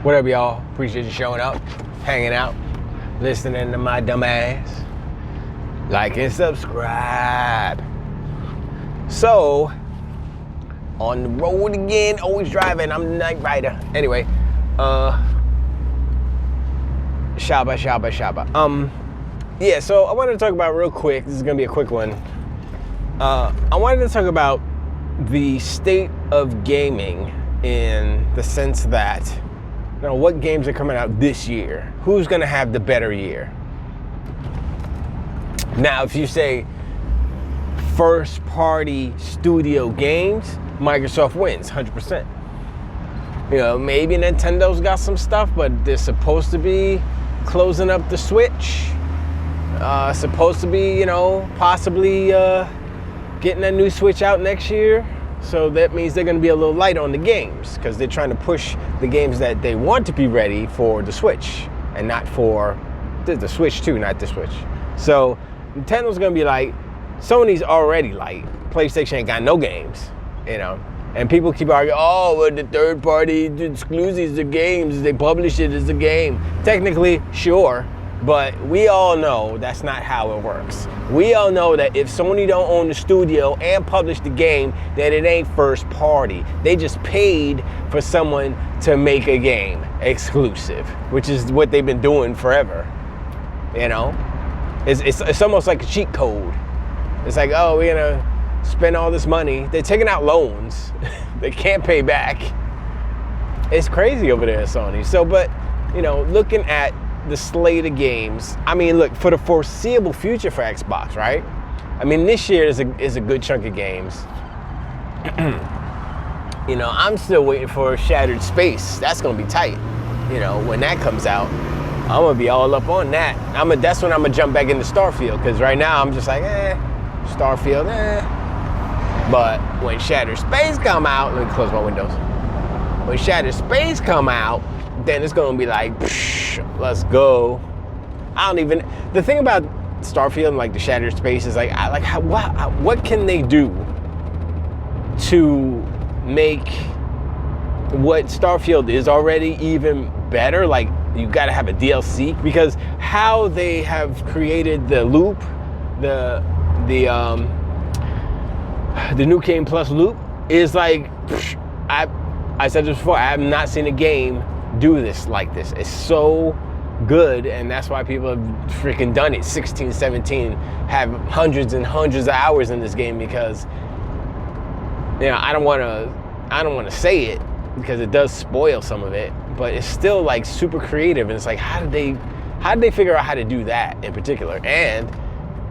What up, y'all? Appreciate you showing up, hanging out, listening to my dumb ass. Like and subscribe. So, on the road again, always driving. I'm the night rider. Anyway, Shaba. Yeah, so I wanted to talk about real quick. This is gonna be a quick one. I wanted to talk about the state of gaming in the sense that, you know, what games are coming out this year? Who's gonna have the better year? Now, if you say first party studio games, Microsoft wins 100%. You know, maybe Nintendo's got some stuff, but they're supposed to be closing up the Switch. Supposed to be, you know, possibly getting a new Switch out next year. So that means they're going to be a little light on the games because they're trying to push the games that they want to be ready for the Switch and not for the Switch 2, not the Switch. So Nintendo's going to be light. Sony's already light. PlayStation ain't got no games, you know. And people keep arguing, oh, well, the third party exclusives, the games, they publish it as a game. Technically, sure. But we all know that's not how it works. We all know that if Sony don't own the studio and publish the game, then it ain't first party. They just paid for someone to make a game exclusive, which is what they've been doing forever. You know, it's almost like a cheat code. It's like, oh, we're gonna spend all this money. They're taking out loans they can't pay back. It's crazy over there at Sony. So, but you know, looking at the slate of games, I mean, look, for the foreseeable future for Xbox, right? I mean, this year is a good chunk of games. You know, I'm still waiting for Shattered Space. That's gonna be tight. You know, when that comes out, I'm gonna be all up on that. That's when I'm gonna jump back into Starfield, because right now I'm just like, Starfield, But when Shattered Space come out, let me close my windows. When Shattered Space come out, then it's gonna be like, let's go. The thing about Starfield and like the Shattered Space is like, what can they do to make what Starfield is already even better? Like, you gotta have a DLC, because how they have created the loop, the New Game Plus loop is like, I said this before, I have not seen a game do this like this. It's so good, and that's why people have freaking done it. 16, 17 have hundreds and hundreds of hours in this game, because, you know, I don't want to say it because it does spoil some of it, but it's still like super creative, and it's like, how did they figure out how to do that in particular? And,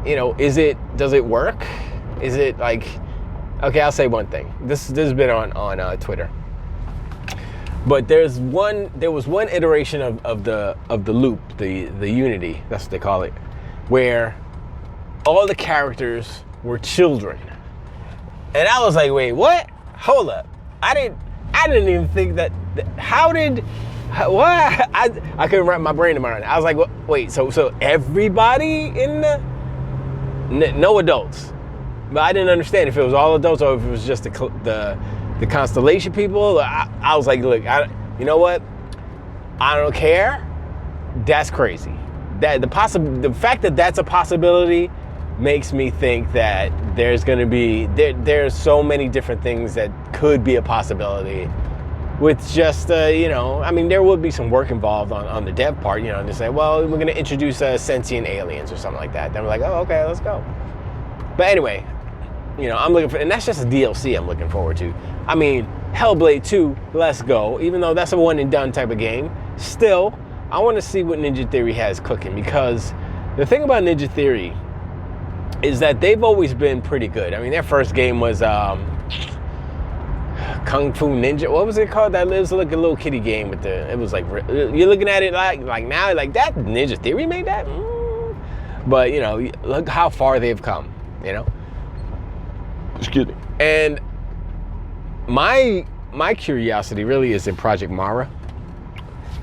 you know, does it work? Is it like, okay, I'll say one thing. This has been on Twitter. But there was one iteration of the loop, the Unity, that's what they call it, where all the characters were children. And I was like, wait, what? Hold up. I didn't even think that, what? I couldn't wrap my brain around it. I was like, wait, so everybody in no adults. But I didn't understand if it was all adults or if it was just the Constellation people. I was like, look, you know what? I don't care. That's crazy. That the fact that that's a possibility makes me think that there's going to be there's so many different things that could be a possibility. With just you know, I mean, there would be some work involved on the dev part. You know, to say, well, we're going to introduce sentient aliens or something like that. Then we're like, oh, okay, let's go. But anyway, you know, I'm looking for, and that's just a DLC I'm looking forward to. I mean, Hellblade 2, let's go. Even though that's a one and done type of game, still, I want to see what Ninja Theory has cooking, because the thing about Ninja Theory is that they've always been pretty good. I mean, their first game was Kung Fu Ninja. What was it called? That was like a little kiddie game with it was like, you're looking at it like now, like that Ninja Theory made that? But, you know, look how far they've come, you know? Excuse me. And my curiosity really is in Project Mara,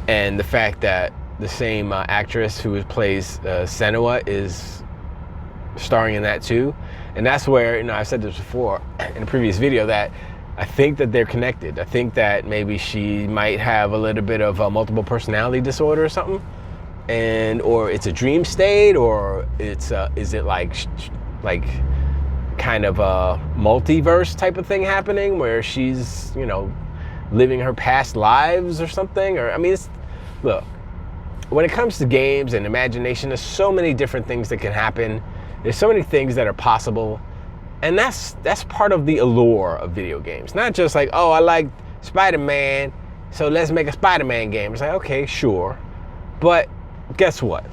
and the fact that the same actress who plays Senua is starring in that too. And that's where, you know, I've said this before in a previous video, that I think that they're connected. I think that maybe she might have a little bit of a multiple personality disorder or something, or it's a dream state, or is it like kind of a multiverse type of thing happening where she's, living her past lives or something? Or, I mean, look, when it comes to games and imagination, there's so many different things that can happen. There's so many things that are possible. And that's part of the allure of video games. Not just like, oh, I like Spider-Man, so let's make a Spider-Man game. It's like, okay, sure. But guess what?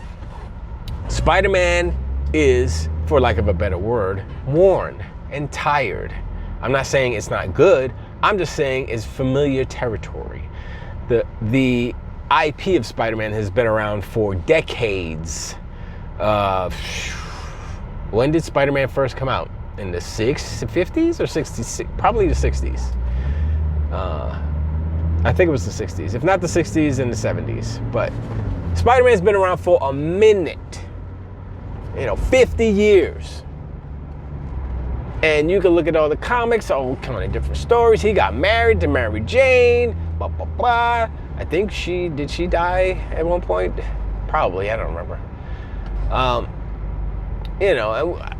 Spider-Man is, for lack of a better word, worn and tired. I'm not saying it's not good. I'm just saying it's familiar territory. The IP of Spider-Man has been around for decades. When did Spider-Man first come out? In the 50s or 60s? Probably the 60s. I think it was the 60s. If not the 60s, in the 70s. But Spider-Man's been around for a minute. 50 years. And you can look at all the comics, all kind of different stories. He got married to Mary Jane, blah, blah, blah. I think did she die at one point? Probably, I don't remember.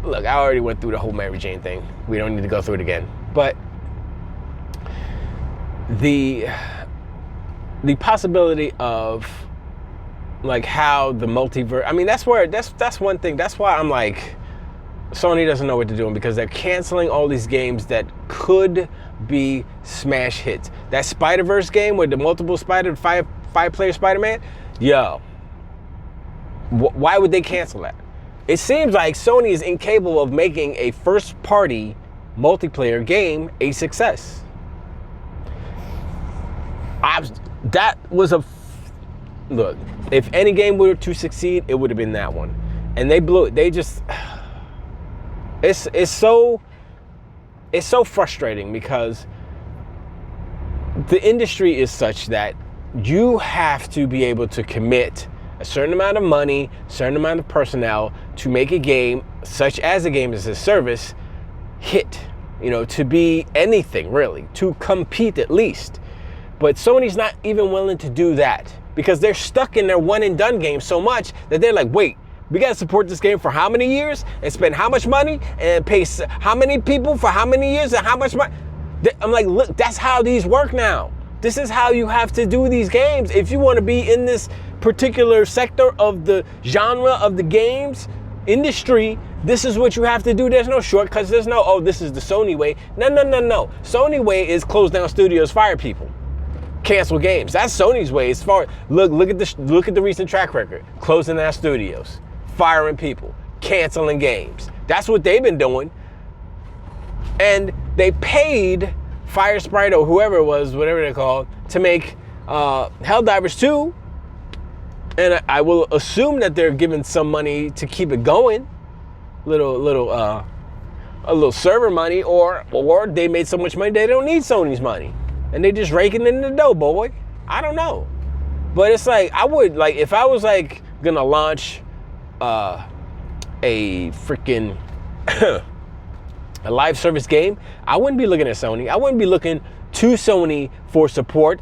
Look, I already went through the whole Mary Jane thing. We don't need to go through it again. But the possibility of like how the multiverse, I mean, that's one thing. That's why I'm like, Sony doesn't know what to do, because they're canceling all these games that could be smash hits. That Spider-Verse game with the multiple five-player Spider-Man, why would they cancel that? It seems like Sony is incapable of making a first-party multiplayer game a success. Look, if any game were to succeed, it would have been that one. And they blew it. It's so frustrating, because the industry is such that you have to be able to commit a certain amount of money, a certain amount of personnel to make a game, such as a game as a service, hit, to be anything really, to compete at least. But Sony's not even willing to do that, because they're stuck in their one and done game so much that they're like, wait, we got to support this game for how many years and spend how much money and pay how many people for how many years and how much money? I'm like, look, that's how these work now. This is how you have to do these games. If you want to be in this particular sector of the genre of the games industry, this is what you have to do. There's no shortcuts. There's no, oh, this is the Sony way. No. Sony way is close down studios, fire people, cancel games. That's Sony's way. As far look at the recent track record, closing down studios, firing people, canceling games. That's what they've been doing. And they paid Firesprite or whoever it was, whatever they're called, to make Helldivers 2. And I will assume that they're giving some money to keep it going, a little server money, or they made so much money they don't need Sony's money, and they just raking in the dough, boy. I don't know, but it's like I would like if I was like gonna launch a freaking a live service game, I wouldn't be looking at Sony. I wouldn't be looking to Sony for support,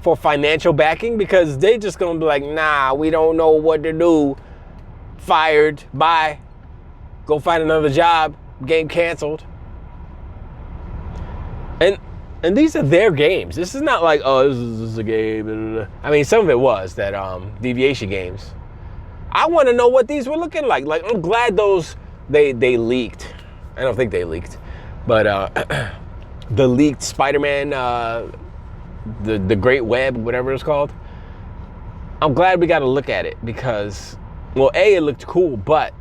for financial backing, because they just gonna be like, nah, we don't know what to do. Fired, bye. Go find another job. Game canceled. And these are their games. This is not like, oh, this is a game. I mean, some of it was that deviation games. I want to know what these were looking like. Like, I'm glad those they leaked. I don't think they leaked, but the leaked Spider-Man. The Great Web, whatever it's called. I'm glad we got to look at it, because, well, it looked cool, but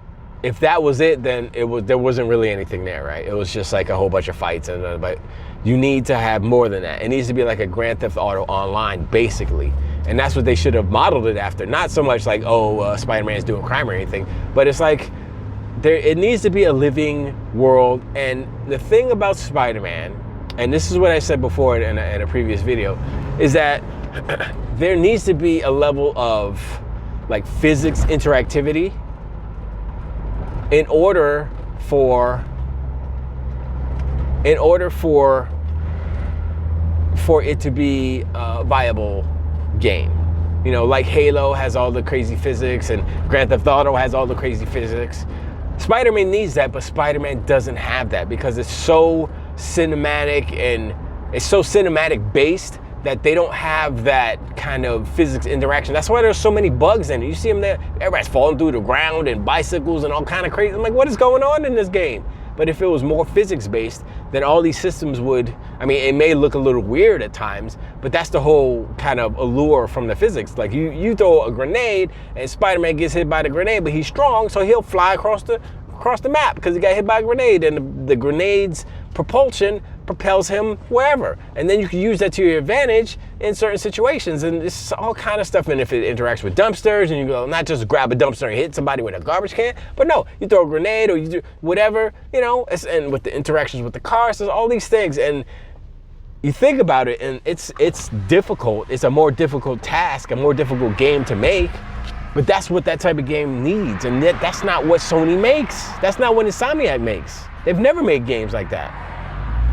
if that was it, then there wasn't really anything there, right? It was just like a whole bunch of fights, but you need to have more than that. It needs to be like a Grand Theft Auto Online, basically, and that's what they should have modeled it after. Not so much like, Spider-Man's doing crime or anything, but it's like it needs to be a living world. And the thing about Spider-Man, and this is what I said before in a previous video, is that there needs to be a level of like physics interactivity in order for for it to be a viable game. You know, like Halo has all the crazy physics and Grand Theft Auto has all the crazy physics. Spider-Man needs that, but Spider-Man doesn't have that because it's so cinematic and it's so cinematic based that they don't have that kind of physics interaction. That's why there's so many bugs in it. You see them there, everybody's falling through the ground and bicycles and all kind of crazy. I'm like, what is going on in this game? But if it was more physics based, then all these systems would, I mean, it may look a little weird at times, but that's the whole kind of allure from the physics. Like you throw a grenade and Spider-Man gets hit by the grenade, but he's strong, so he'll fly across the map because he got hit by a grenade, and the grenade's propulsion propels him wherever. And then you can use that to your advantage in certain situations, and it's all kind of stuff. And if it interacts with dumpsters, and you go not just grab a dumpster and hit somebody with a garbage can, but no, you throw a grenade or you do whatever, you know, and with the interactions with the cars, there's all these things. And you think about it, and it's difficult. It's a more difficult task, a more difficult game to make. But that's what that type of game needs, and that's not what Sony makes. That's not what Insomniac makes. They've never made games like that.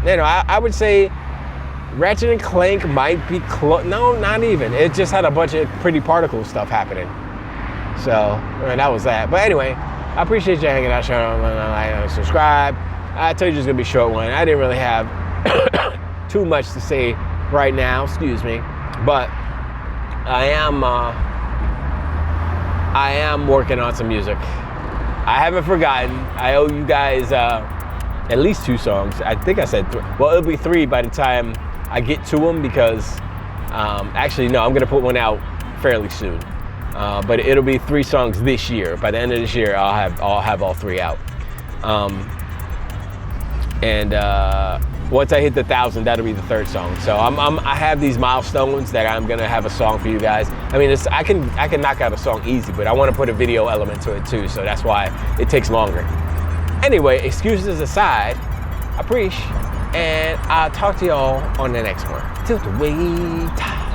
You know, I would say Ratchet and Clank might be close. No, not even. It just had a bunch of pretty particle stuff happening. So, that was that. But anyway, I appreciate you hanging out, sharing, like, and subscribe. I told you it's gonna be a short one. I didn't really have too much to say right now, excuse me. But I am working on some music. I haven't forgotten. I owe you guys at least 2 songs. I think I said 3. Well, it'll be 3 by the time I get to them because actually, no, I'm gonna put one out fairly soon. But it'll be 3 songs this year. By the end of this year, I'll have all 3 out. Once I hit the 1,000, that'll be the 3rd song. So I have these milestones that I'm gonna have a song for you guys. I mean, I can knock out a song easy, but I want to put a video element to it too. So that's why it takes longer. Anyway, excuses aside, I appreciate, and I'll talk to y'all on the next one. Till the wait.